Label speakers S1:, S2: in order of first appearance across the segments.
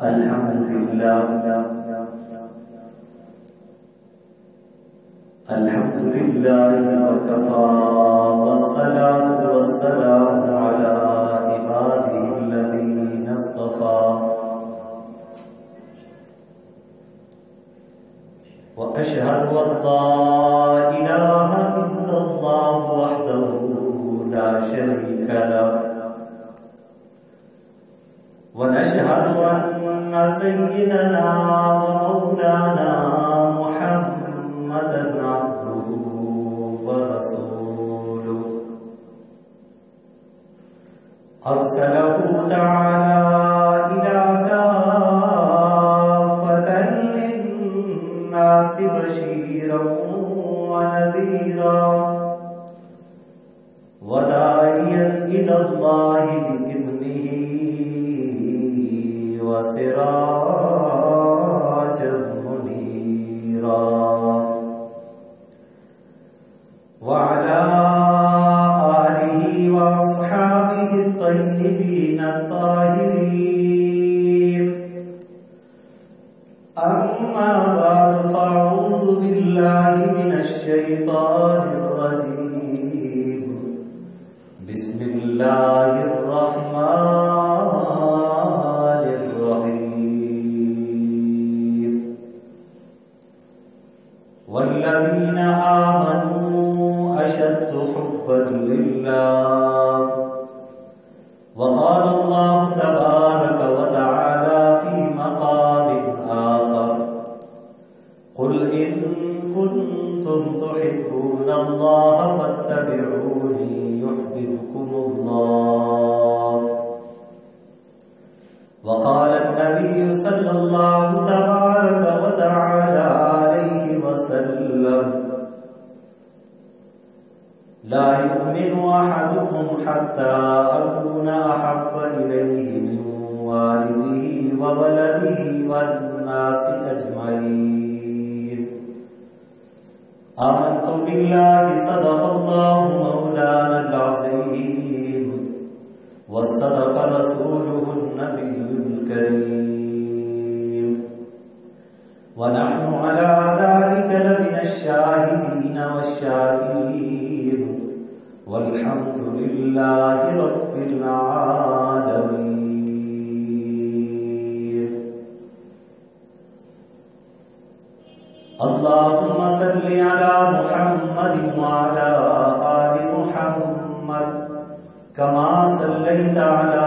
S1: الحمد لله وكفى والصلاة والسلام على عباده الذين اصطفى وأشهد أن لا إله إلا الله وحده لا شريك له ونشهد أن سيدنا ومولانا محمدا عبده ورسوله أرسله تعالى إلى كافة للناس بشيرا ونذيرا وداعيا إلى الله بإذنه وسراجا منيرا وعلى آله وأصحابه الطيبين الطاهرين أما بعد فأعوذ بالله من الشيطان الرجيم بسم الله الرحمن الرحيم والذين آمنوا أشد حبا لله وقال الله تبارك وتعالى في مقام آخر قل إن كنتم تحبون الله فاتبعوني يحببكم الله وقال النبي صلى الله تبارك وتعالى عليه وسلم لا يؤمن أحدكم حتى أكون أحب إليه من والده وولده والناس أجمعين آمنت بالله صدق الله مولانا العظيم وصدق رسوله النبي الكريم ونحن على ذلك لمن الشاهدين والشاكرين والحمد لله رب العالمين اللهم صل على محمد وعلى آل محمد كما صليت على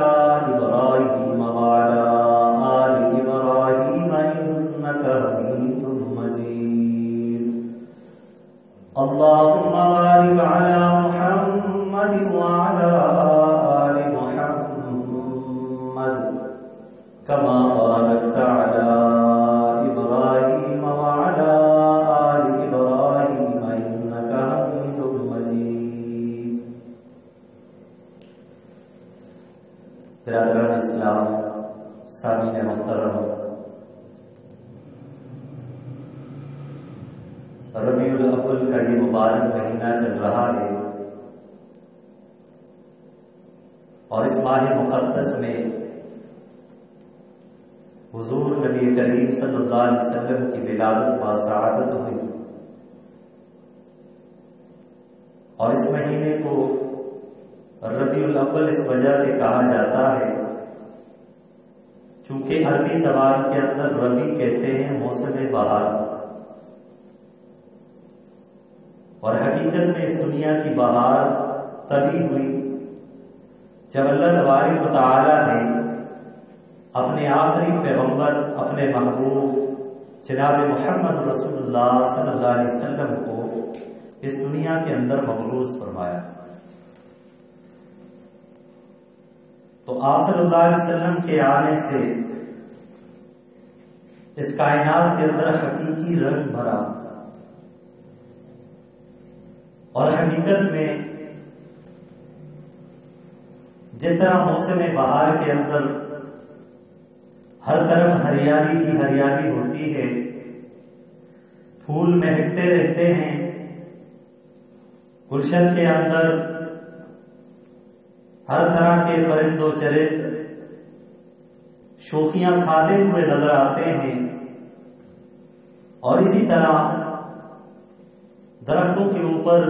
S1: إبراهيم وعلى آل إبراهيم إنك حميد مجيد اللهم بارك على محمد وعلى آل محمد كما باركت على إبراهيم وعلى آل إبراهيم إنك حميد مجيد برادران اسلام سامعین محترم، ربیع الاول کا یہ مبارک مہینہ چل رہا ہے اور اس ماہ مقدس میں حضور نبی کریم صلی اللہ علیہ وسلم کی ولادت و سعادت ہوئی، اور اس مہینے کو ربیع الاول اس وجہ سے کہا جاتا ہے چونکہ عربی زبان کے اندر ربیع کہتے ہیں موسم بہار، اور حقیقت میں اس دنیا کی بہار تبھی ہوئی جب اللہ تبارک و تعالی نے اپنے آخری پیغمبر اپنے محبوب جناب محمد رسول اللہ صلی اللہ علیہ وسلم کو اس دنیا کے اندر مبعوث فرمایا۔ تو آپ صلی اللہ علیہ وسلم کے آنے سے اس کائنات کے اندر حقیقی رنگ بھرا، اور حقیقت میں جس طرح موسم بہار کے اندر ہر طرف ہریالی ہی ہریالی ہوتی ہے، پھول مہکتے رہتے ہیں، گلشن کے اندر ہر طرح کے پرند و چرند شوخیاں کھاتے ہوئے نظر آتے ہیں، اور اسی طرح درختوں کے اوپر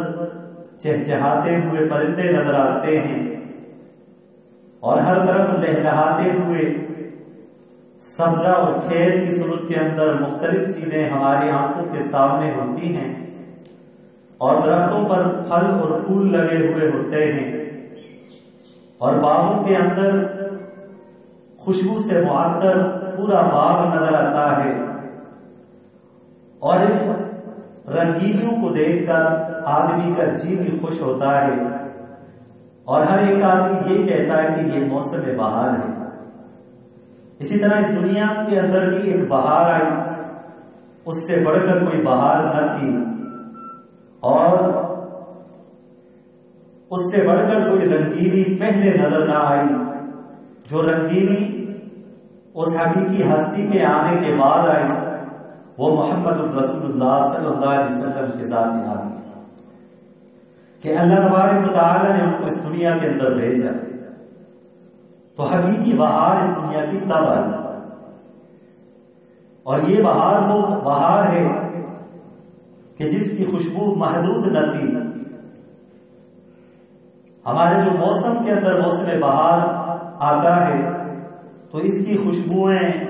S1: چہچہاتے ہوئے پرندے نظر آتے ہیں، اور ہر طرف لہلہاتے ہوئے سبزہ اور کھیت کی صورت کے اندر مختلف چیزیں ہماری آنکھوں کے سامنے ہوتی ہیں، اور درختوں پر پھل اور پھول لگے ہوئے ہوتے ہیں، اور باغوں کے اندر خوشبو سے معطر پورا باغ نظر آتا ہے، اور ان رنگینیوں کو دیکھ کر آدمی کا جی بھی خوش ہوتا ہے، اور ہر ایک آدمی یہ کہتا ہے کہ یہ موسم بہار ہے۔ اسی طرح اس دنیا کے اندر بھی ایک بہار آئی، اس سے بڑھ کر کوئی بہار نہ تھی، اور اس سے بڑھ کر کوئی رنگینی پہلے نظر نہ آئی، جو رنگینی اس حقیقی ہستی کے آنے کے بعد آئی، وہ محمد رسول اللہ صلی اللہ علیہ وسلم کے ذات نہانی کہ اللہ تبارک و تعالی نے ان کو اس دنیا کے اندر بھیجا، تو حقیقی بہار اس دنیا کی تب آئی، اور یہ بہار وہ بہار ہے کہ جس کی خوشبو محدود نہ تھی۔ ہمارے جو موسم کے اندر موسم بہار آتا ہے تو اس کی خوشبوئیں،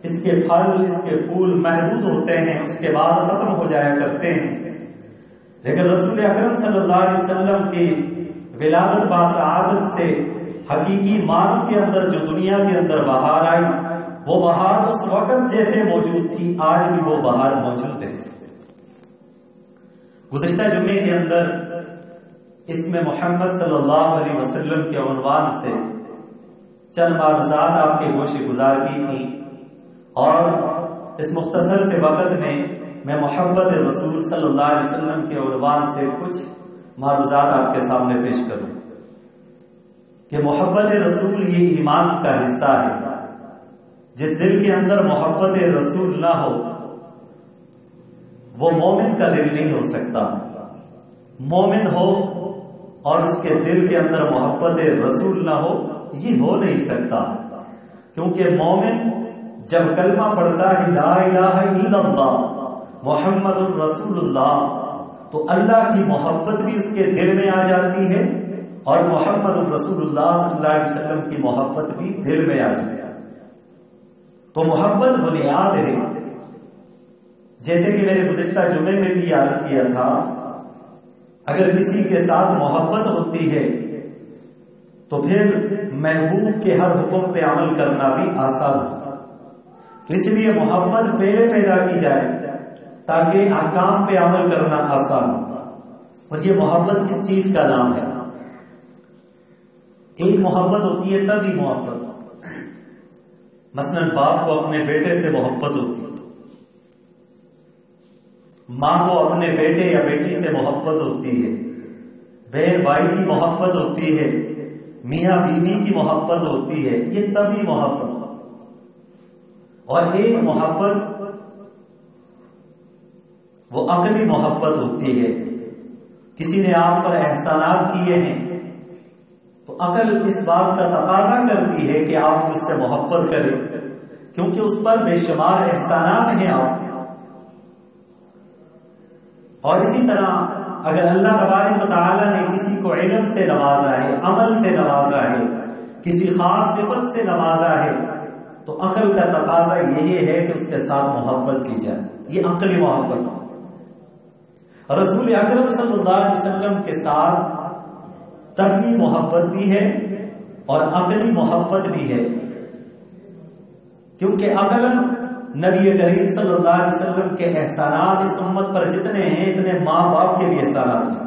S1: اس کے پھل، اس کے پھول محدود ہوتے ہیں، اس کے بعد ختم ہو جایا کرتے ہیں، لیکن رسول اکرم صلی اللہ علیہ وسلم کی ولادت باسعادت سے حقیقی معنوں کے اندر جو دنیا کے اندر بہار آئی، وہ بہار اس وقت جیسے موجود تھی آج بھی وہ بہار موجود ہے۔ گزشتہ جمعے کے اندر اس میں محمد صلی اللہ علیہ وسلم کے عنوان سے چند معروضات آپ کے گوش گزار کی تھی، اور اس مختصر سے وقت میں محبت رسول صلی اللہ علیہ وسلم کے عنوان سے کچھ معروضات آپ کے سامنے پیش کروں کہ محبت رسول یہ ایمان کا حصہ ہے۔ جس دل کے اندر محبت رسول نہ ہو وہ مومن کا دل نہیں ہو سکتا۔ مومن ہو اور اس کے دل کے اندر محبت رسول نہ ہو، یہ ہو نہیں سکتا، کیونکہ مومن جب کلمہ پڑھتا ہے لا الہ الا اللہ محمد الرسول اللہ، تو اللہ کی محبت بھی اس کے دل میں آ جاتی ہے، اور محمد الرسول اللہ صلی اللہ علیہ وسلم کی محبت بھی دل میں آ جاتی ہے۔ تو محبت بنیاد ہے، جیسے کہ میں نے گزشتہ جمعے میں بھی عرض کیا تھا، اگر کسی کے ساتھ محبت ہوتی ہے تو پھر محبوب کے ہر حکم پہ عمل کرنا بھی آسان ہوتا، تو اس لیے محبت پہلے پیدا کی جائے تاکہ احکام پہ عمل کرنا آسان ہو۔ اور یہ محبت کس چیز کا نام ہے؟ ایک محبت ہوتی ہے تبھی محبت، مثلا باپ کو اپنے بیٹے سے محبت ہوتی ہے، ماں کو اپنے بیٹے یا بیٹی سے محبت ہوتی ہے، بہن بھائی کی محبت ہوتی ہے، میاں بیوی کی محبت ہوتی ہے، یہ تبھی محبت۔ اور ایک محبت وہ عقلی محبت ہوتی ہے، کسی نے آپ پر احسانات کیے ہیں تو عقل اس بات کا تقاضا کرتی ہے کہ آپ اس سے محبت کریں، کیونکہ اس پر بے شمار احسانات ہیں آپ۔ اور اسی طرح اگر اللہ تبارک و تعالی نے کسی کو علم سے نوازا ہے، عمل سے نوازا ہے، کسی خاص صفت سے نوازا ہے، تو عقل کا تقاضا یہی ہے کہ اس کے ساتھ محبت کی جائے، یہ عقلی محبت ہے۔ رسول اکرم صلی اللہ علیہ وسلم کے ساتھ طبعی محبت بھی ہے اور عقلی محبت بھی ہے، کیونکہ عقلاً نبی کریم صلی اللہ علیہ وسلم کے احسانات اس امت پر جتنے ہیں اتنے ماں باپ کے بھی احسانات ہیں۔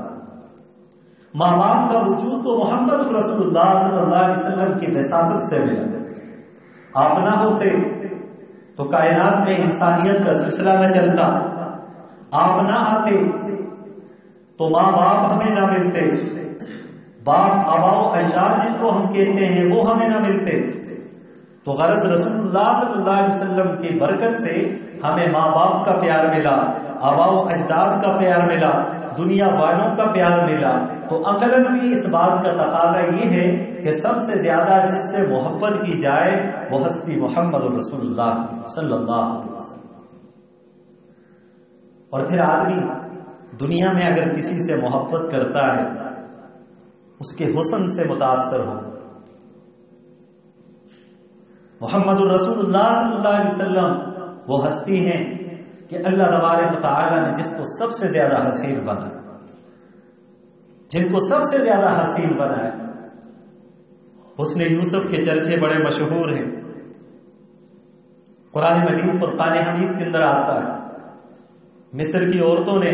S1: ماں باپ کا وجود تو محمد رسول اللہ صلی اللہ علیہ وسلم کی وساطت سے ملا، آپ نہ ہوتے تو کائنات میں انسانیت کا سلسلہ نہ چلتا، آپ نہ آتے تو ماں باپ ہمیں نہ ملتے، باپ آبا و اجداد جن کو ہم کہتے ہیں وہ ہمیں نہ ملتے، تو غرض رسول اللہ صلی اللہ علیہ وسلم کی برکت سے ہمیں ماں باپ کا پیار ملا، آباء و اجداد کا پیار ملا، دنیا والوں کا پیار ملا، تو عقلاً بھی اس بات کا تقاضا یہ ہے کہ سب سے زیادہ جس سے محبت کی جائے وہ ہستی محمد رسول اللہ صلی اللہ علیہ وسلم۔ اور پھر آدمی دنیا میں اگر کسی سے محبت کرتا ہے اس کے حسن سے متاثر ہو۔ محمد الرسول اللہ صلی اللہ علیہ وسلم وہ ہستی ہیں کہ اللہ تبارک و تعالی نے جس کو سب سے زیادہ حسین بنایا، جن کو سب سے زیادہ حسین بنایا۔ حسن یوسف کے چرچے بڑے مشہور ہیں، قرآن مجید فرقان حمید کے اندر آتا ہے مصر کی عورتوں نے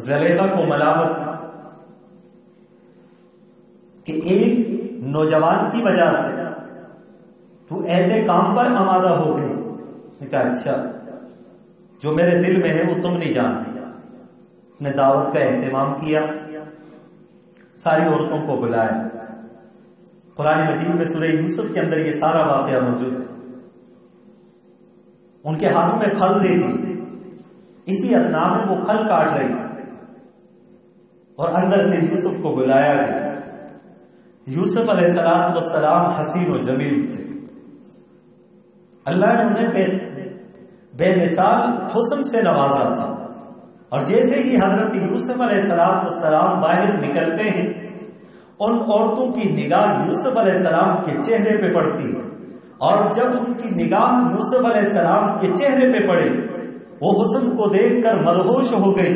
S1: زلیخا کو ملامت کی کہ ایک نوجوان کی وجہ سے تو ایسے کام پر آمادہ ہو گئی۔ اس نے کہا اچھا، جو میرے دل میں ہے وہ تم نہیں جانتی۔ اس نے دعوت کا اہتمام کیا، ساری عورتوں کو بلایا۔ قرآن مجید میں سورہ یوسف کے اندر یہ سارا واقعہ موجود ہے۔ ان کے ہاتھوں میں پھل دے دی، اسی اثناء میں وہ پھل کاٹ رہی تھی اور اندر سے یوسف کو بلایا گیا۔ یوسف علیہ السلام حسین و جمیل تھے، اللہ نے انہیں بے مثال حسن سے نوازا تھا، اور جیسے ہی حضرت یوسف علیہ السلام باہر نکلتے ہیں ان عورتوں کی نگاہ یوسف علیہ السلام کے چہرے پہ پڑتی ہے، اور جب ان کی نگاہ یوسف علیہ السلام کے چہرے پہ پڑے وہ حسن کو دیکھ کر مدہوش ہو گئی،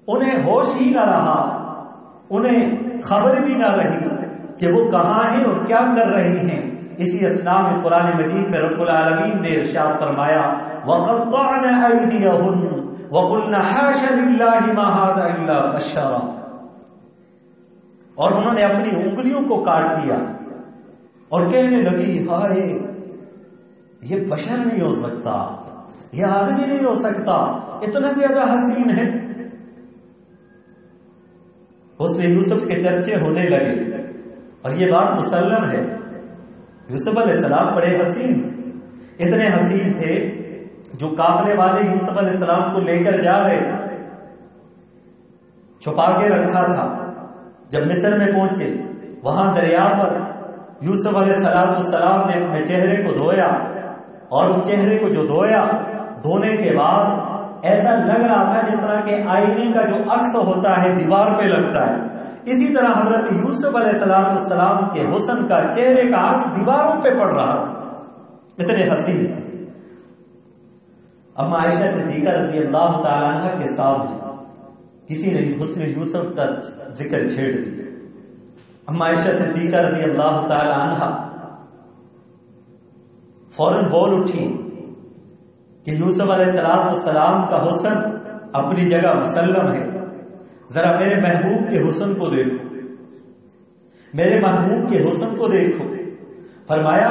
S1: انہیں ہوش ہی نہ رہا، انہیں خبر بھی نہ رہی کہ وہ کہاں ہیں اور کیا کر رہی ہیں۔ اسی اثناء میں قرآن مجید میں رب العالمین نے ارشاد فرمایا وَقَطَّعْنَ أَيْدِيَهُنَّ وَقُلْنَ حَاشَ لِلَّهِ مَا هَذَا إِلَّا بَشَرٌ، اور انہوں نے اپنی انگلیوں کو کاٹ دیا اور کہنے لگی ہائے یہ بشر نہیں ہو سکتا، یہ آدمی نہیں ہو سکتا، اتنا زیادہ حسین ہے۔ حسن یوسف کے چرچے ہونے لگے، اور یہ بات مسلم ہے، یوسف علیہ السلام بڑے حسین تھے، اتنے حسین تھے جو قافلے والے یوسف علیہ السلام کو لے کر جا رہے تھے، چھپا کے رکھا تھا۔ جب مصر میں پہنچے وہاں دریا پر یوسف علیہ السلام نے اپنے چہرے کو دھویا، اور اس چہرے کو جو دھونے کے بعد ایسا لگ رہا تھا جس طرح کہ آئینے کا جو عکس ہوتا ہے دیوار پہ لگتا ہے، اسی طرح حضرت یوسف علیہ السلام کے حسن کا چہرے کا عکس دیواروں پہ پڑ رہا تھا، اتنے حسین تھے۔ اما عائشہ صدیقہ رضی اللہ تعالیٰ عنہ کے سامنے کسی نے حسن یوسف کا ذکر چھیڑ دیا۔ اما عائشہ صدیقہ رضی اللہ تعالیٰ عنہ فوراً بول اٹھی کہ یوسف علیہ السلام کا حسن اپنی جگہ مسلم ہے، ذرا میرے محبوب کے حسن کو دیکھو، میرے محبوب کے حسن کو دیکھو۔ فرمایا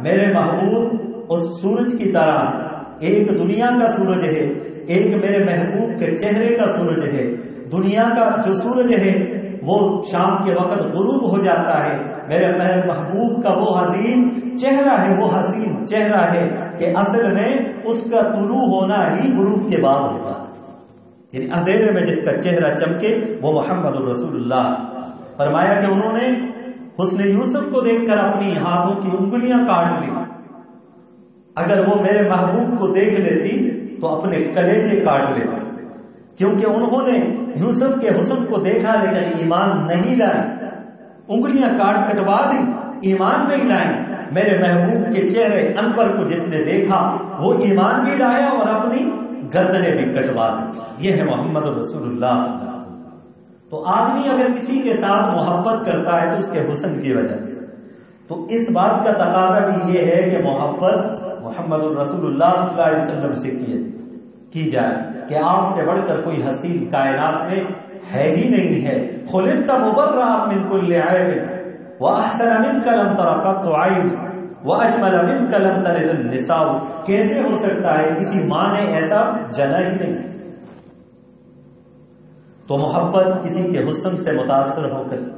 S1: میرے محبوب اس سورج کی طرح ہے، ایک دنیا کا سورج ہے، ایک میرے محبوب کے چہرے کا سورج ہے۔ دنیا کا جو سورج ہے وہ شام کے وقت غروب ہو جاتا ہے، میرے محبوب کا وہ حسین چہرہ ہے، وہ حسین چہرہ ہے کہ اصل میں اس کا طلوع ہونا ہی غروب کے بعد ہوتا ہے، یعنی اندھیرے میں جس کا چہرہ چمکے وہ محمد الرسول اللہ۔ فرمایا کہ انہوں نے حسن یوسف کو دیکھ کر اپنی ہاتھوں کی انگلیاں کاٹ لی، اگر وہ میرے محبوب کو دیکھ لیتی تو اپنے کلیجے کاٹ لیتی، کیونکہ انہوں نے یوسف کے حسن کو دیکھا لیکن ایمان نہیں لائے، انگلیاں کٹوا دی، ایمان نہیں لائے۔ میرے محبوب کے چہرے انور کو جس نے دیکھا وہ ایمان بھی لایا اور اپنی گردنیں بھی کٹوا دی۔ یہ ہے محمد رسول اللہ صلی اللہ علیہ وسلم۔ تو آدمی اگر کسی کے ساتھ محبت کرتا ہے تو اس کے حسن کی وجہ سے، تو اس بات کا تقاضا بھی یہ ہے کہ محبت محمد الرسول اللہ صلی اللہ علیہ وسلم سے کی جائے کہ آپ سے بڑھ کر کوئی حسین کائنات میں ہے ہی نہیں ہے۔ خلقت مبرأ من کل عیب واحسن منک لم تر قط عین واجمل منک لم تلد النساء۔ کیسے ہو سکتا ہے، کسی ماں نے ایسا جنا ہی نہیں۔ تو محبت کسی کے حسن سے متاثر ہو کر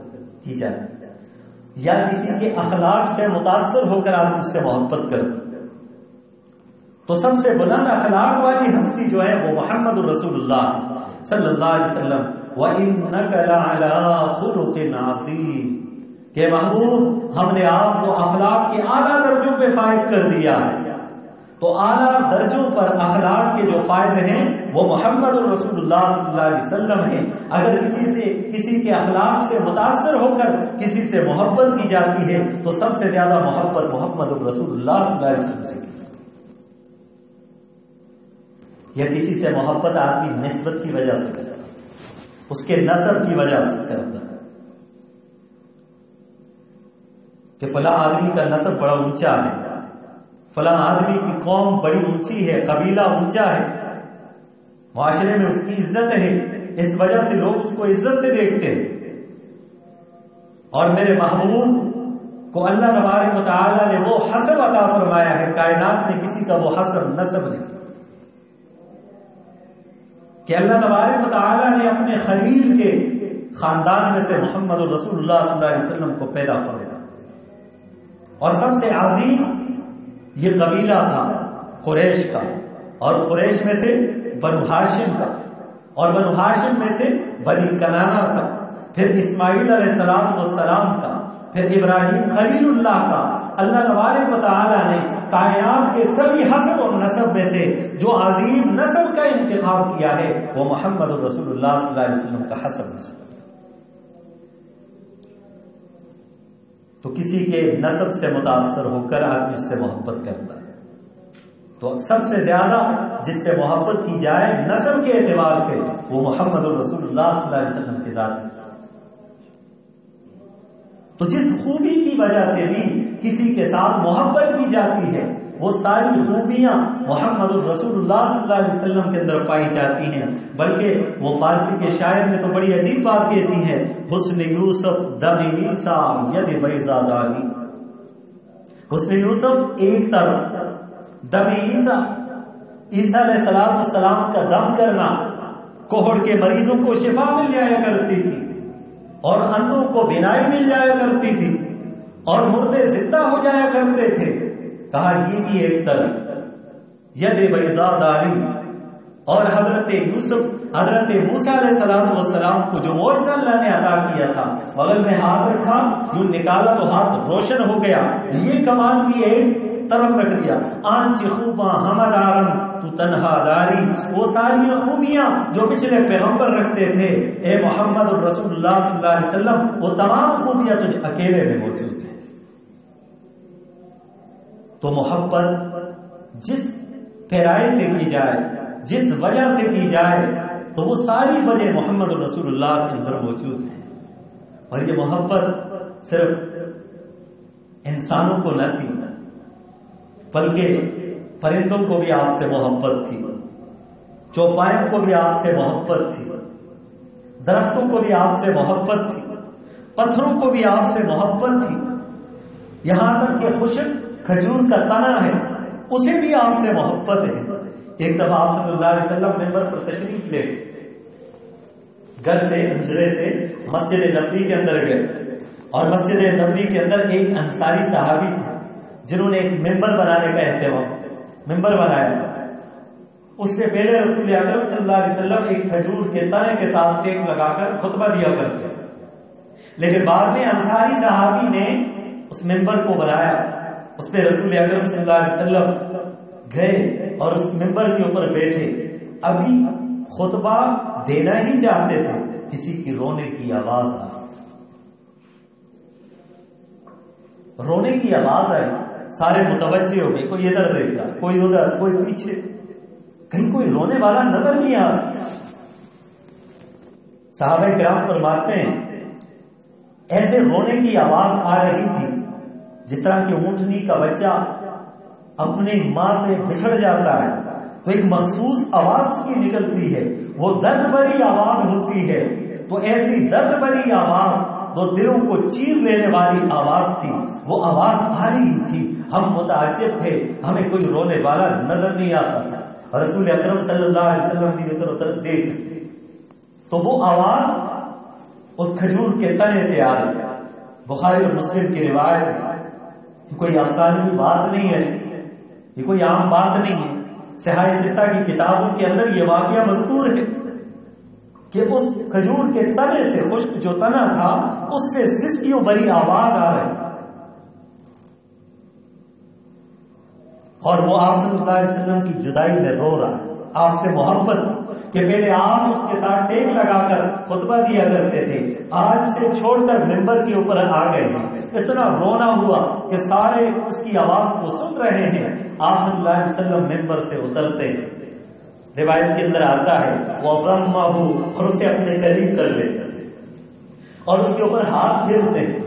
S1: کی جائے۔ یا کسی کے اخلاق سے متاثر ہو کر آدمی اس سے محبت کرتا، تو سب سے بلند اخلاق والی ہستی جو ہے وہ محمد الرسول اللہ صلی اللہ علیہ وسلم، وَإِنَّكَ لَعَلَىٰ خُلُقٍ عَظِيمٍ، کہ محبوب ہم نے آپ کو اخلاق کے اعلیٰ درجوں پہ فائز کر دیا ہے۔ تو اعلیٰ درجوں پر اخلاق کے جو فائز ہیں وہ محمد الرسول اللہ صلی اللہ علیہ وسلم ہیں۔ اگر کسی کے اخلاق سے متاثر ہو کر کسی سے محبت کی جاتی ہے تو سب سے زیادہ محبت محمد الرسول اللہ صلی اللہ علیہ وسلم سے کی۔ یا کسی سے محبت آدمی نسبت کی وجہ سے کرتا ہے، اس کے نسب کی وجہ سے کرتا ہے، کہ فلاں آدمی کا نسب بڑا اونچا ہے، فلاں آدمی کی قوم بڑی اونچی ہے، قبیلہ اونچا ہے، معاشرے میں اس کی عزت ہے، اس وجہ سے لوگ اس کو عزت سے دیکھتے ہیں۔ اور میرے محبوب کو اللہ تبارک و تعالیٰ نے وہ حسب عطا فرمایا ہے، کائنات میں کسی کا وہ حسب نسب نہیں، کہ اللہ تبارک و تعالیٰ نے اپنے خلیل کے خاندان میں سے محمد الرسول اللہ صلی اللہ علیہ وسلم کو پیدا فرمایا۔ اور سب سے عظیم یہ قبیلہ تھا قریش کا، اور قریش میں سے بنو ہاشم کا، اور بنو ہاشم میں سے بنی کنانہ کا، پھر اسماعیل علیہ السلام کا، پھر ابراہیم خلیل اللہ کا۔ اللہ تبارک و تعالیٰ نے کائنات کے سبھی حسب اور نسب میں سے جو عظیم نسب کا انتخاب کیا ہے وہ محمد رسول اللہ صلی اللہ علیہ وسلم کا حسب نسب۔ تو کسی کے نسب سے متاثر ہو کر آدمی اس سے محبت کرتا ہے، تو سب سے زیادہ جس سے محبت کی جائے نسب کے اعتبار سے وہ محمد رسول اللہ صلی اللہ علیہ وسلم کی ذات ہے۔ تو جس خوبی کی وجہ سے بھی کسی کے ساتھ محبت کی جاتی ہے وہ ساری خوبیاں محمد الرسول اللہ صلی اللہ علیہ وسلم کے اندر پائی جاتی ہیں۔ بلکہ وہ فارسی کے شاعر میں تو بڑی عجیب بات کہتی ہے، حسن یوسف دم عیسیٰ ید بیضا داری۔ حسن یوسف ایک طرف، دم عیسیٰ، عیسیٰ علیہ السلام کا دم کرنا، کوہڑ کے مریضوں کو شفا مل جایا کرتی تھی، اور اندھوں کو بینائی مل جایا کرتی تھی، اور مردے زندہ ہو جایا کرتے تھے۔ کہا یہ بھی ایک طرف ید بیضا داری۔ اور حضرت یوسف، حضرت موسیٰ علیہ السلام کو جو معجزہ اللہ نے عطا کیا تھا، بغل میں ہاتھ رکھا، یوں نکالا تو ہاتھ روشن ہو گیا، یہ کمال بھی ایک طرف رکھ دیا۔ آنچ خوباں ہمد آرم تو تنہا داری، وہ ساری خوبیاں جو پچھلے پیغمبر رکھتے تھے، اے محمد الرسول اللہ صلی اللہ علیہ وسلم وہ تمام خوبیاں تجھ اکیلے میں موجود ہیں۔ تو محبت جس پیرائی سے کی جائے، جس وجہ سے کی جائے، تو وہ ساری وجہ محمد الرسول اللہ کے اندر موجود ہیں۔ اور یہ محبت صرف انسانوں کو نہ تھی، بلکہ پرندوں کو بھی آپ سے محبت تھی، چوپایوں کو بھی آپ سے محبت تھی، درختوں کو بھی آپ سے محبت تھی، پتھروں کو بھی آپ سے محبت تھی، یہاں تک کہ خشک کھجور کا تنا ہے اسے بھی آپ سے محبت ہے۔ ایک دفعہ آپ صلی اللہ علیہ وسلم ممبر پر تشریف لے گھر سے حجرے سے مسجد نبوی کے اندر گئے، اور مسجد نبوی کے اندر ایک انصاری صحابی تھے جنہوں نے ایک ممبر بنانے کا اہتمام، ممبر بنایا۔ اس سے پہلے رسول اکرم صلی اللہ علیہ وسلم ایک کھجور کے تنے کے ساتھ ٹیک لگا کر خطبہ دیا کرتے تھے، لیکن بعد میں انصاری صحابی نے اس ممبر کو بنایا، اس پہ رسول اکرم صلی اللہ علیہ وسلم گئے اور اس ممبر کے اوپر بیٹھے، ابھی خطبہ دینا ہی چاہتے تھے، کسی کی رونے کی آواز آئی، رونے کی آواز آئی، سارے متوجہ ہو گئے، کوئی ادھر دیکھ رہا، کوئی ادھر، کوئی پیچھے، کہیں کوئی رونے والا نظر نہیں آ رہا۔ صحابہ کرام فرماتے ہیں ایسے رونے کی آواز آ رہی تھی جس طرح کہ اونٹنی کا بچہ اپنی ماں سے بچھڑ جاتا ہے تو ایک مخصوص آواز اس کی نکلتی ہے، وہ درد بھری آواز ہوتی ہے۔ تو ایسی درد بھری آواز جو دلوں کو چیر لینے والی آواز تھی، وہ آواز آ رہی تھی، ہم متعجب تھے، ہمیں کوئی رونے والا نظر نہیں آتا تھا، اور رسول اکرم صلی اللہ علیہ وسلم کی ادھر ادھر دیکھ تو وہ آواز اس کھجور کے تنے سے آ رہی، بخاری اور مسلم کی روایت ہے، یہ کوئی افسانوی بات نہیں ہے، یہ کوئی عام بات نہیں ہے۔ صحاح ستہ کی کتابوں کے اندر یہ واقعہ مذکور ہے کہ اس کھجور کے تنے سے، خشک جو تنا تھا اس سے سسکیوں بری آواز آ رہی، اور وہ آپ صلی اللہ علیہ وسلم کی جدائی میں رو رہا ہے، آپ سے محبت کہ پہلے آپ اس کے ساتھ ٹیک لگا کر خطبہ دیا کرتے تھے، آج اسے چھوڑ کر ممبر کے اوپر آ گئے ہیں۔ اتنا رونا ہوا کہ سارے اس کی آواز کو سن رہے ہیں۔ آپ صلی اللہ علیہ وسلم ممبر سے اترتے ہیں، روایت کے اندر آتا ہے وَضَمَّهُ، اور اسے اپنے قریب کر لیتے ہیں اور اس کے اوپر ہاتھ پھیرتے ہیں،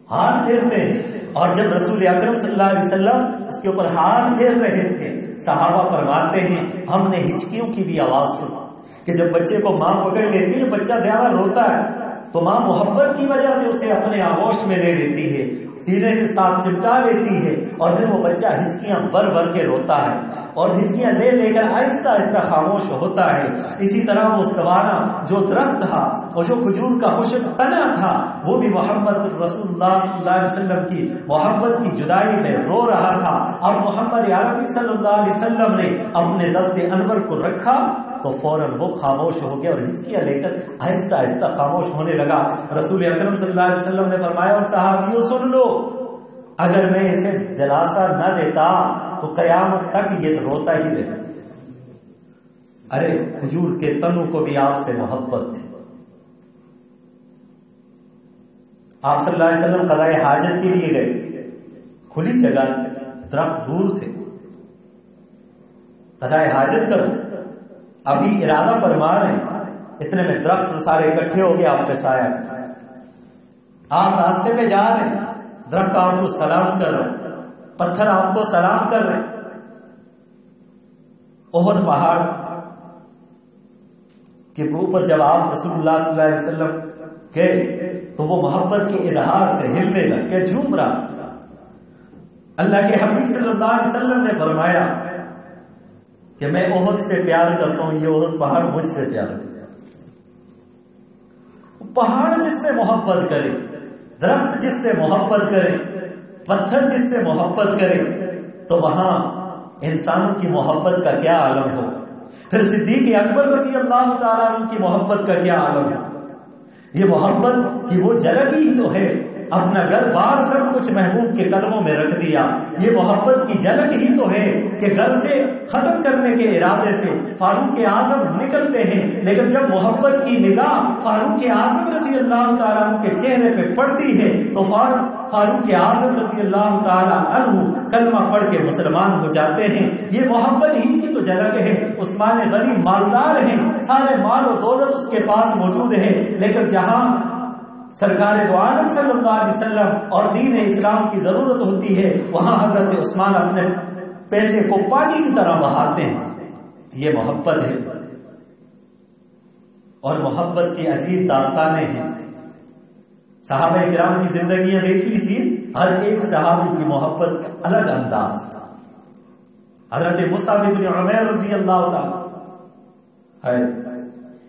S1: ہاتھ پھیرتے ہیں۔ اور جب رسول اکرم صلی اللہ علیہ وسلم اس کے اوپر ہاتھ پھیر رہے تھے، صحابہ فرماتے ہیں ہم نے ہچکیوں کی بھی آواز سنی کہ جب بچے کو ماں پکڑ لیتی ہے، بچہ زیادہ روتا ہے تو ماں محبت کی وجہ سے اسے اپنے آغوش میں لے لیتی ہے، سینے کے ساتھ چمٹا لیتی ہے، اور پھر وہ بچہ ہچکیاں بھر بھر کے روتا ہے اور ہچکیاں لے لے کر آہستہ آہستہ خاموش ہوتا ہے۔ اسی طرح وہ استوانہ جو درخت تھا اور جو کھجور کا خشک تنا تھا، وہ بھی محمد رسول اللہ صلی اللہ علیہ وسلم کی محبت کی جدائی میں رو رہا تھا۔ اور محمد عربی صلی اللہ علیہ وسلم نے اپنے دست انور کو رکھا تو فوراً وہ خاموش ہو گیا اور ہچکیاں لے کر آہستہ آہستہ خاموش ہونے لگا۔ رسول اکرم صلی اللہ علیہ وسلم نے فرمایا اور صحابیوں سن لو، اگر میں اسے دلاسا نہ دیتا تو قیامت تک یہ روتا ہی رہتا۔ ارے کھجور کے تنوں کو بھی آپ سے محبت تھی۔ آپ صلی اللہ علیہ وسلم قضاء حاجت کے لیے گئے، کھلی جگہ، درخت دور تھے، قضاء حاجت کرو، ابھی ارادہ فرما رہے ہیں، اتنے میں درخت سارے اکٹھے ہو گئے آپ پہ سایہ۔ آپ راستے پہ جا رہے ہیں، درخت آپ کو سلام کر رہے ہیں، پتھر آپ کو سلام کر رہے ہیں۔ احد پہاڑ کے اوپر جب آپ رسول اللہ صلی اللہ علیہ وسلم گئے تو وہ محبت کے اظہار سے ہلنے لگ کے جھوم رہا۔ اللہ کے حبیب صلی اللہ علیہ وسلم نے فرمایا کہ میں احد سے پیار کرتا ہوں، یہ احد پہاڑ مجھ سے پیار کرتا ہے۔ پہاڑ جس سے محبت کرے، درخت جس سے محبت کرے، پتھر جس سے محبت کرے، تو وہاں انسانوں کی محبت کا کیا عالم ہو، پھر صدیق اکبر رضی اللہ تعالیٰ عنہ کی محبت کا کیا عالم ہے۔ یہ محبت کی وہ جلگ ہی تو ہے، اپنا گھر بار سب کچھ محبوب کے قدموں میں رکھ دیا۔ یہ محبت کی جھلک ہی تو ہے کہ گھر سے ختم کرنے کے ارادے سے فاروق اعظم نکلتے ہیں، لیکن جب محبت کی نگاہ فاروق اعظم رضی اللہ تعالیٰ عنہ کے چہرے پہ پڑتی ہے تو فاروق اعظم رضی اللہ تعالیٰ عنہ کلمہ پڑھ کے مسلمان ہو جاتے ہیں۔ یہ محبت ہی کی تو جھلک ہے۔ عثمان غنی مالدار ہیں، سارے مال و دولت اس کے پاس موجود ہے، لیکن جہاں سرکار دو عالم صلی اللہ علیہ وسلم اور دین اسلام کی ضرورت ہوتی ہے وہاں حضرت عثمان اپنے پیسے کو پانی کی طرح بہاتے ہیں۔ یہ محبت ہے، اور محبت کی عجیب داستانیں ہیں۔ صحابہ کرام کی زندگیاں دیکھ لیجیے، ہر ایک صحابی کی محبت الگ انداز۔ حضرت مصعب بن عمیر رضی اللہ تعالی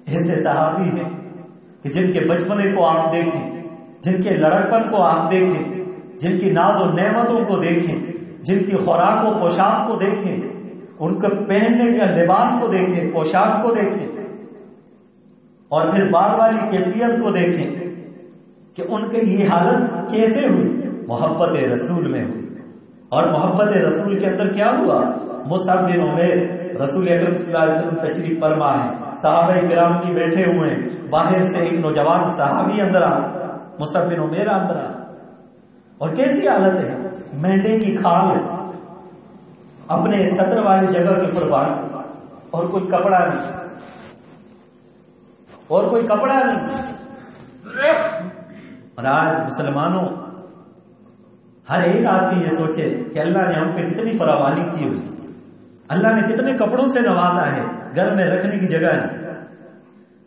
S1: ایسے صحابی ہیں کہ جن کے بچپنے کو آپ دیکھیں، جن کے لڑکپن کو آپ دیکھیں، جن کی ناز و نعمتوں کو دیکھیں، جن کی خوراک و پوشاک کو دیکھیں، ان کے پہننے کے لباس کو دیکھیں، پوشاک کو دیکھیں، اور پھر بعد والی کیفیت کو دیکھیں کہ ان کی یہ حالت کیسے ہوئی، محبت رسول میں ہوئی۔ اور محبت رسول کے اندر کیا ہوا؟ مصعب بن عمیر رسول اکرم صلی اللہ علیہ وسلم تشریف فرما ہے، صحابہ کرام کی بیٹھے ہوئے ہیں، باہر سے ایک نوجوان صحابی اندر آتا، مصعب بن عمیر اندر آتا، اور کیسی حالت ہے، مینڈے کی کھال اپنے صدر والی جگہ کے اوپر باندھ، اور کوئی کپڑا نہیں، اور کوئی کپڑا نہیں۔ اور آج مسلمانوں ہر ایک آدمی یہ سوچے کہ اللہ نے ہم پہ کتنی فراوانی کی ہوئی، اللہ نے کتنے کپڑوں سے نوازا ہے، گھر میں رکھنے کی جگہ نہیں،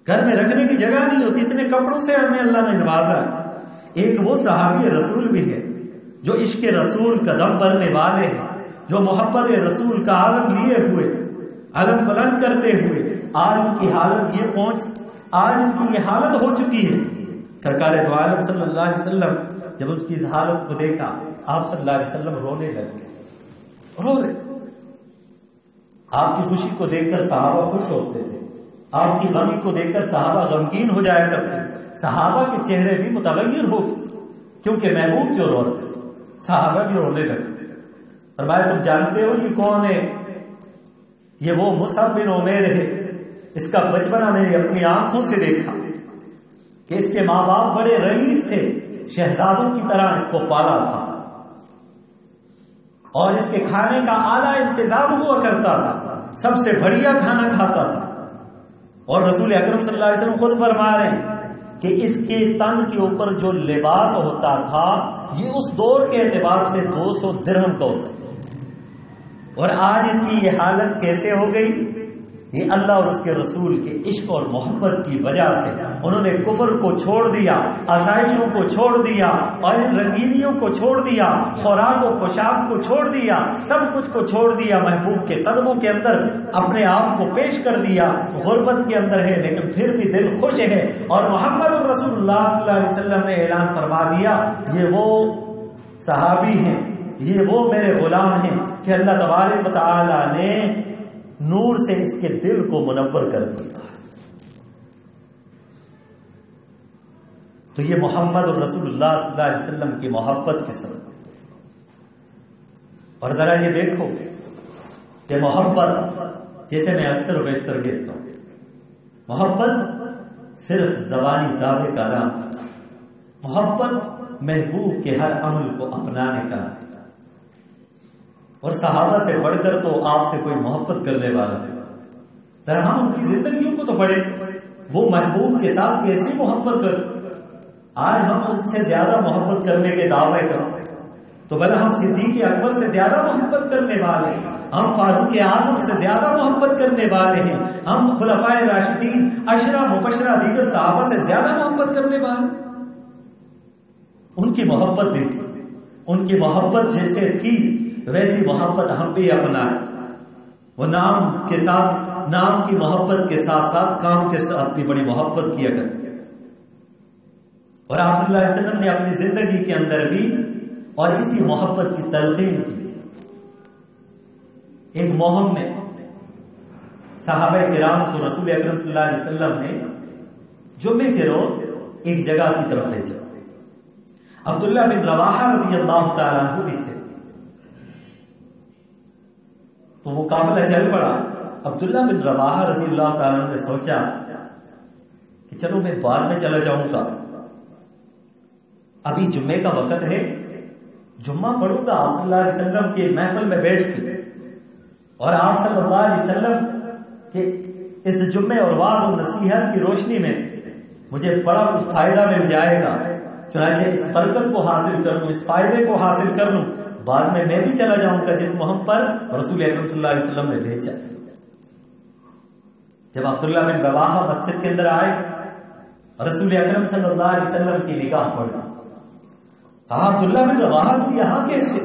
S1: گھر میں رکھنے کی جگہ نہیں ہوتی، اتنے کپڑوں سے ہمیں اللہ نے نوازا۔ ایک وہ صحابی رسول بھی ہے جو عشق رسول کا دم بھرنے والے ہیں، جو محبت رسول کا عالم لیے ہوئے، علم بلند کرتے ہوئے، آج ان کی حالت یہ حالت ہو چکی ہے سرکار دو عالم صلی اللہ علیہ وسلم جب اس کی اس حالت کو دیکھا، آپ صلی اللہ علیہ وسلم رونے لگے، رو رہے۔ آپ کی خوشی کو دیکھ کر صحابہ خوش ہوتے تھے، آپ کی غمی کو دیکھ کر صحابہ غمگین ہو جایا کرتے تھے، صحابہ کے چہرے بھی متغیر ہو گئے کیونکہ محبوب کیوں رو رہے تھے، صحابہ بھی رونے لگے۔ فرمایا تم جانتے ہو یہ کون ہے؟ یہ وہ مصعب بن عمیر ہے، اس کا بچپنا میں نے اپنی آنکھوں سے دیکھا کہ اس کے ماں باپ بڑے رئیس تھے، شہزادوں کی طرح اس کو پالا تھا اور اس کے کھانے کا اعلیٰ انتظام ہوا کرتا تھا، سب سے بڑھیا کھانا کھاتا تھا۔ اور رسول اکرم صلی اللہ علیہ وسلم خود فرما رہے ہیں کہ اس کے تن کے اوپر جو لباس ہوتا تھا یہ اس دور کے اعتبار سے 200 درہم کا ہوتا تھا، اور آج اس کی یہ حالت کیسے ہو گئی؟ یہ اللہ اور اس کے رسول کے عشق اور محبت کی وجہ سے انہوں نے کفر کو چھوڑ دیا، آسائشوں کو چھوڑ دیا اور ان رنگینیوں کو چھوڑ دیا، خوراک و پوشاک کو چھوڑ دیا، سب کچھ کو چھوڑ دیا، محبوب کے قدموں کے اندر اپنے آپ کو پیش کر دیا۔ غربت کے اندر ہے لیکن پھر بھی دل خوش ہے، اور محمد رسول اللہ صلی اللہ علیہ وسلم نے اعلان فرما دیا یہ وہ صحابی ہیں، یہ وہ میرے غلام ہیں کہ اللہ تبارک و تعالی نے نور سے اس کے دل کو منور کر دیا۔ تو یہ محمد رسول اللہ صلی اللہ علیہ وسلم کی محبت کے سبب۔ اور ذرا یہ دیکھو کہ محبت، جیسے میں اکثر و بیشتر کہتا ہوں، محبت صرف زبانی دعوے کا نام، محبت محبوب کے ہر عمل کو اپنانے کا نام۔ اور صحابہ سے بڑھ کر تو آپ سے کوئی محبت کرنے والا ہے، ذرا ہم ان کی زندگیوں کو تو پڑھیں، وہ محبوب کے ساتھ کیسی محبت کرتے۔ آج ہم ان سے زیادہ محبت کرنے کے دعوے کرتے تو بھلا ہم صدیق اکبر سے زیادہ محبت کرنے والے ہیں، ہم فاروق اعظم سے زیادہ محبت کرنے والے ہیں، ہم خلفائے راشدین، عشرہ مبشرہ دیگر صحابہ سے زیادہ محبت کرنے والے۔ ان کی محبت بھی تھی، ان کی محبت جیسے تھی ویسی محبت ہم بھی اپنائیں۔ وہ نام کے ساتھ، نام کی محبت کے ساتھ ساتھ کام کے ساتھ بھی بڑی محبت کیا کرتے، اور آپ صلی اللہ علیہ وسلم نے اپنی زندگی کے اندر بھی اور اسی محبت کی تلقین کی۔ ایک مہم میں صحابہ کرام کو رسول اکرم صلی اللہ علیہ وسلم نے جمعے کے روز ایک جگہ کی طرف لے جاؤ۔ عبداللہ بن رواحہ رضی اللہ تعالیٰ عنہ بھی تھے، تو وہ قافلہ چل پڑا۔ عبداللہ بن رواحہ رضی اللہ تعالیٰ عنہ نے سوچا کہ چلو میں بعد میں چلا جاؤں گا، ابھی جمعے کا وقت ہے، جمعہ پڑھوں گا آپ صلی اللہ علیہ وسلم کی محفل میں بیٹھ کے، اور آپ صلی اللہ علیہ وسلم کے اس جمعے اور وعظ و نصیحت کی روشنی میں مجھے بڑا کچھ فائدہ مل جائے گا، چنانچہ اس برکت کو حاصل کر لوں، اس فائدے کو حاصل کر لوں، بعد میں بھی چلا جاؤں گا جس مہم پر رسول اکرم صلی اللہ علیہ وسلم نے بھیجا۔ جب عبداللہ بن رواحہ مسجد کے اندر آئے، رسول اکرم صلی اللہ علیہ وسلم کی نگاہ پڑی، کہا عبداللہ بن رواحہ تو یہاں کیسے؟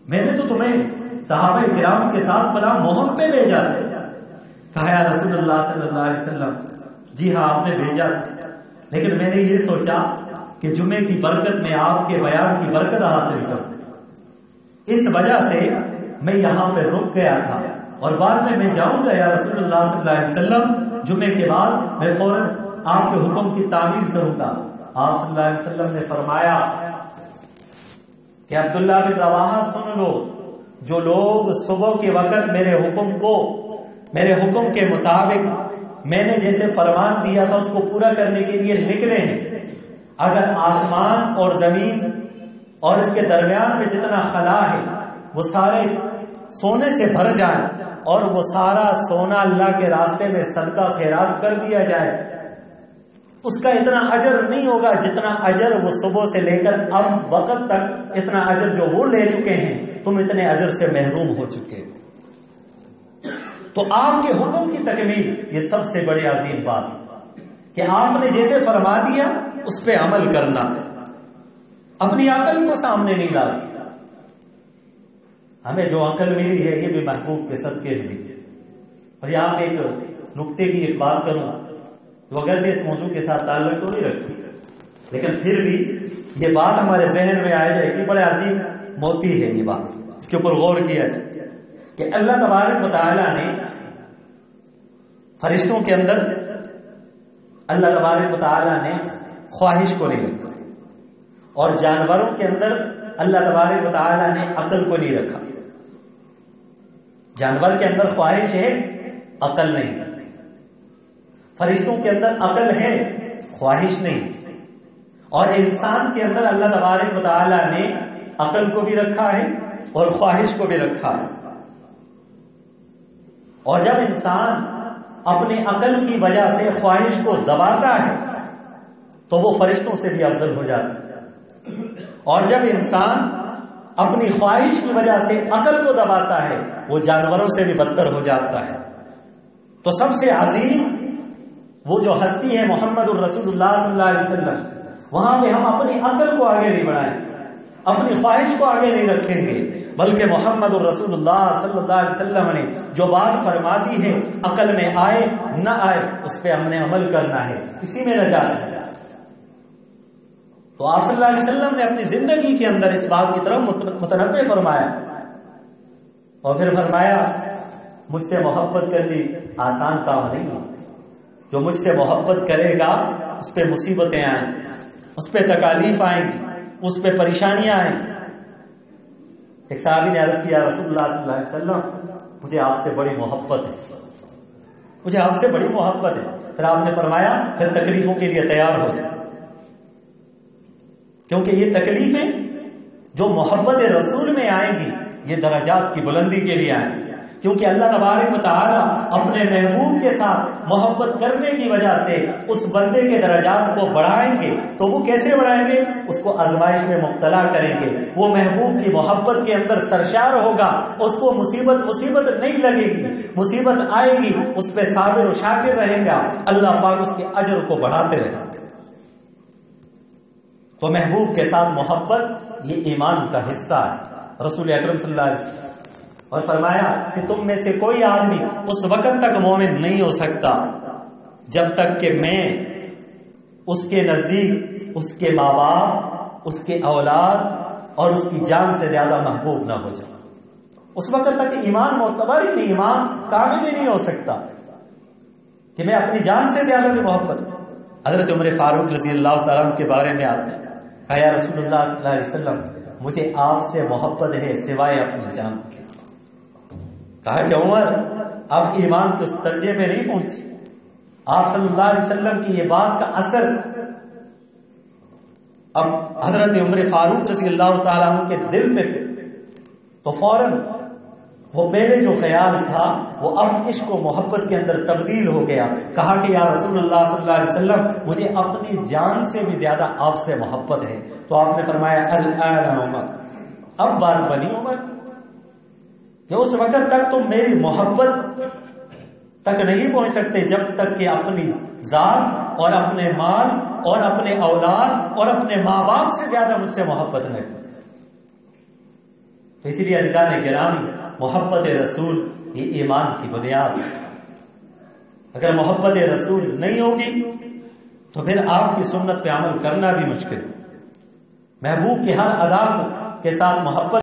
S1: میں نے تو تمہیں صحابہ کرام کے ساتھ فلاں مہم پہ بھیجا تھا۔ کہا یا رسول اللہ صلی اللہ علیہ وسلم، جی ہاں آپ نے بھیجا تھا، لیکن میں نے یہ سوچا کہ جمعے کی برکت میں آپ کے بیان کی برکت حاصل کروں، اس وجہ سے میں یہاں پہ رک گیا تھا، اور بعد میں جاؤں گا یا رسول اللہ صلی اللہ علیہ وسلم، جمعے کے بعد میں فوراً آپ کے حکم کی تعمیل کروں گا۔ آپ صلی اللہ علیہ وسلم نے فرمایا کہ عبداللہ بن رواحہ سن لو، جو لوگ صبح کے وقت میرے حکم کے مطابق میں نے جیسے فرمان دیا تھا اس کو پورا کرنے کے لیے نکلے ہیں، اگر آسمان اور زمین اور اس کے درمیان میں جتنا خلا ہے وہ سارے سونے سے بھر جائے اور وہ سارا سونا اللہ کے راستے میں صدقہ خیرات کر دیا جائے، اس کا اتنا اجر نہیں ہوگا جتنا اجر وہ صبح سے لے کر اب وقت تک، اتنا اجر جو وہ لے چکے ہیں، تم اتنے اجر سے محروم ہو چکے۔ تو آپ کے حکم کی تکمیل یہ سب سے بڑی عظیم بات ہے کہ آپ نے جیسے فرما دیا اس پہ عمل کرنا ہے، اپنی عقل کو سامنے نہیں لانا۔ ہمیں جو عقل ملی ہے یہ بھی محبوب کے صدقے ملی ہے۔ اور یہاں پہ ایک نقطے کی ایک بات کروں تو اگرچہ اس موضوع کے ساتھ تعلق تو نہیں رکھتی، لیکن پھر بھی یہ بات ہمارے ذہن میں آ جائے گی، بڑے عظیم موتی ہے یہ بات، اس کے اوپر غور کیا جائے کہ اللہ تبارک و تعالی نے فرشتوں کے اندر، اللہ تبارک و تعالی نے خواہش کو نہیں رکھا، اور جانوروں کے اندر اللہ تبارک و تعالی نے عقل کو نہیں رکھا۔ جانور کے اندر خواہش ہے، عقل نہیں۔ فرشتوں کے اندر عقل ہے، خواہش نہیں۔ اور انسان کے اندر اللہ تبارک و تعالی نے عقل کو بھی رکھا ہے اور خواہش کو بھی رکھا ہے۔ اور جب انسان اپنی عقل کی وجہ سے خواہش کو دباتا ہے تو وہ فرشتوں سے بھی افضل ہو جاتا ہے، اور جب انسان اپنی خواہش کی وجہ سے عقل کو دباتا ہے وہ جانوروں سے بھی بدتر ہو جاتا ہے۔ تو سب سے عظیم وہ جو ہستی ہے محمد الرسول اللہ صلی اللہ علیہ وسلم، وہاں پہ ہم اپنی عقل کو آگے نہیں بڑھائیں، اپنی خواہش کو آگے نہیں رکھیں گے، بلکہ محمد الرسول اللہ صلی اللہ علیہ وسلم نے جو بات فرما دی ہے، عقل میں آئے نہ آئے اس پہ ہم نے عمل کرنا ہے، اسی میں نجات ہے۔ تو آپ صلی اللہ علیہ وسلم نے اپنی زندگی کے اندر اس بات کی طرف متنبہ فرمایا، اور پھر فرمایا مجھ سے محبت کرنی آسان کام نہیں ہے، جو مجھ سے محبت کرے گا اس پہ مصیبتیں آئیں گی، اس پہ تکالیف آئیں گی، اس پہ پریشانیاں آئیں گی۔ ایک صحابی نے عرض کیا رسول اللہ صلی اللہ علیہ وسلم مجھے آپ سے بڑی محبت ہے، مجھے آپ سے بڑی محبت ہے۔ پھر آپ نے فرمایا پھر تکلیفوں کے لیے تیار ہو جائے، کیونکہ یہ تکلیفیں جو محبت رسول میں آئیں گی یہ درجات کی بلندی کے لیے آئیں گی، کیونکہ اللہ تبارک و تعالی اپنے محبوب کے ساتھ محبت کرنے کی وجہ سے اس بندے کے درجات کو بڑھائیں گے۔ تو وہ کیسے بڑھائیں گے؟ اس کو آزمائش میں مبتلا کریں گے، وہ محبوب کی محبت کے اندر سرشار ہوگا، اس کو مصیبت نہیں لگے گی، مصیبت آئے گی اس پہ صابر و شاکر رہے گا، اللہ پاک اس کے اجر کو بڑھاتے رہیں گے۔ تو محبوب کے ساتھ محبت یہ ایمان کا حصہ ہے۔ رسول اکرم صلی اللہ علیہ وسلم اور فرمایا کہ تم میں سے کوئی آدمی اس وقت تک مومن نہیں ہو سکتا جب تک کہ میں اس کے نزدیک اس کے ماں باپ، اس کے اولاد اور اس کی جان سے زیادہ محبوب نہ ہو جائے۔ اس وقت تک ایمان معتبر ہی نہیں، ایمان کامل ہی نہیں ہو سکتا کہ میں اپنی جان سے زیادہ بھی محبت۔ حضرت عمر فاروق رضی اللہ تعالیٰ عنہ کے بارے میں آتے ہیں، کہا یا رسول اللہ صلی اللہ علیہ وسلم مجھے آپ سے محبت ہے سوائے اپنی جان کے۔ کہا کہ عمر اب ایمان کے اس درجے میں نہیں پہنچی۔ آپ صلی اللہ علیہ وسلم کی یہ بات کا اثر اب حضرت عمر فاروق رضی اللہ تعالیٰ عنہ کے دل پہ، تو فوراً وہ پہلے جو خیال تھا وہ اب عشق و محبت کے اندر تبدیل ہو گیا۔ کہا کہ یا رسول اللہ صلی اللہ علیہ وسلم مجھے اپنی جان سے بھی زیادہ آپ سے محبت ہے۔ تو آپ نے فرمایا الآن عمر، اب بات بنی عمر کہ اس وقت تک تم میری محبت تک نہیں پہنچ سکتے جب تک کہ اپنی ذات اور اپنے مال اور اپنے اولاد اور اپنے ماں باپ سے زیادہ مجھ سے محبت نہ کرتے۔ تو اسی لیے عزیزان گرامی، محبت رسول یہ ایمان کی بنیاد ہے۔ اگر محبت رسول نہیں ہوگی تو پھر آپ کی سنت پہ عمل کرنا بھی مشکل ہے۔ محبوب کی ہر ادا کے ساتھ محبت